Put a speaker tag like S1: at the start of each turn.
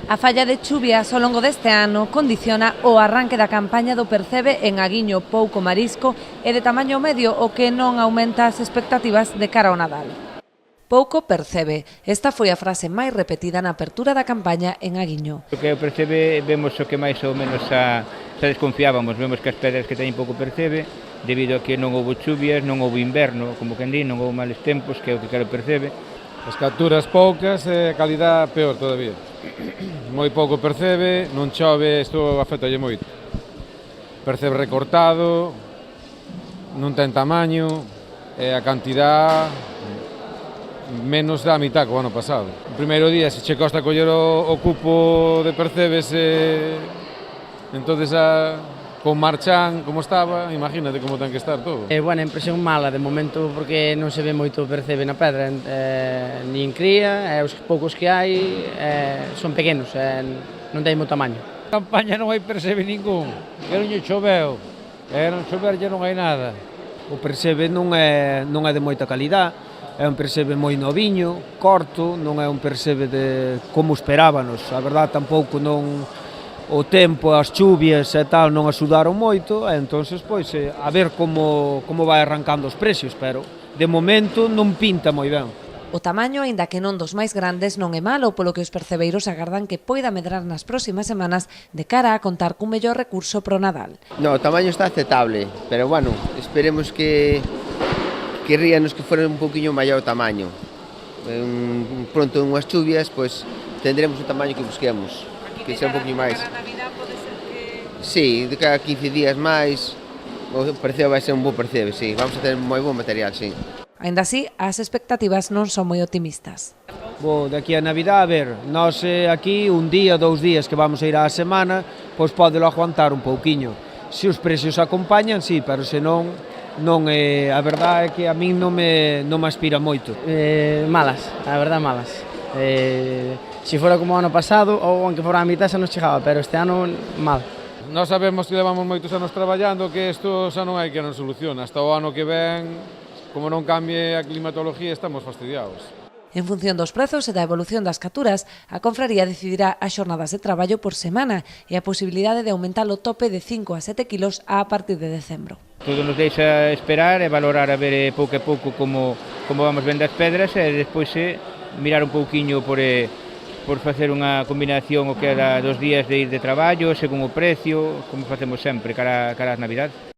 S1: A falla de chuvias ao longo deste ano condiciona o arranque da campaña do percebe en aguiño pouco marisco e de tamaño medio, o que non aumenta as expectativas de cara ao Nadal. Pouco percebe. Esta foi a frase máis repetida na apertura da campaña en Aguiño.
S2: O que o percebe vemos o que máis ou menos xa desconfiábamos. Vemos que as pedras que teñen pouco percebe, debido a que non houve chuvias, non houve inverno, como quen di, non houve males tempos, que é o que quero percebe.
S3: As capturas poucas e a calidad peor todavía. Moi pouco percebe, non chove, isto afectalle moito. Percebe recortado, non ten tamaño e a cantidad menos da mitad que o ano pasado. O primeiro día, se che costa coller o cupo de percebes, entonces con Marchán como estaba, imagínate como ten que estar todo.
S4: Bueno, impresión mala de momento porque non se ve moito percebe na pedra, nin cría, os poucos que hai son pequenos, non ten moito tamaño.
S5: Na campaña non hai percebe ningún, que non lle choveu, non chover lle non hai nada.
S6: O percebe non é de moita calidad, é un percebe moi noviño, corto, non é un percebe de como esperábanos. A verdade tampouco non o tempo, as chuvias e tal non axudaron moito, e entonces pois a ver como vai arrancando os precios, pero de momento non pinta moi ben.
S1: O tamaño, aínda que non dos máis grandes, non é malo, polo que os percebeiros agardan que poida medrar nas próximas semanas de cara a contar cun mellor recurso pro Nadal.
S7: No, o tamaño está aceptable, pero bueno, esperemos que querríanos que fuera un poquinho maior o tamaño. Pronto unhas chuvias, pois tendremos o tamaño que busquemos, que sea un poquinho máis. Sí, de cada 15 días máis, o percebe vai ser un bo percebe, sí, vamos a ter moi bon material, sí.
S1: Aínda así, as expectativas non son moi optimistas.
S6: De aquí a Navidad, a ver, nós aquí un día, 2 días que vamos a ir á semana, pois podelo aguantar un pouquiño. Se os precios acompañan, sí, pero se non, a verdade é que a min non me aspira moito.
S4: Malas, a verdade malas. Se fora como o ano pasado, ou aunque fora a mitad xa nos chegaba, pero este ano mal.
S3: Nós sabemos que levamos moitos anos traballando que isto xa non hai que non soluciona. Hasta o ano que ven, como non cambie a climatología, estamos fastidiados.
S1: En función dos prezos e da evolución das capturas, a confraría decidirá as xornadas de traballo por semana e a posibilidade de aumentar o tope de 5 a 7 kilos a partir de decembro.
S2: Todo nos deixa esperar e valorar a ver pouco a pouco como vamos vendo as pedras e despois mirar un pouquiño por facer unha combinación o que era dos días de ir de traballo, según o precio, como facemos sempre cara ás Navidades.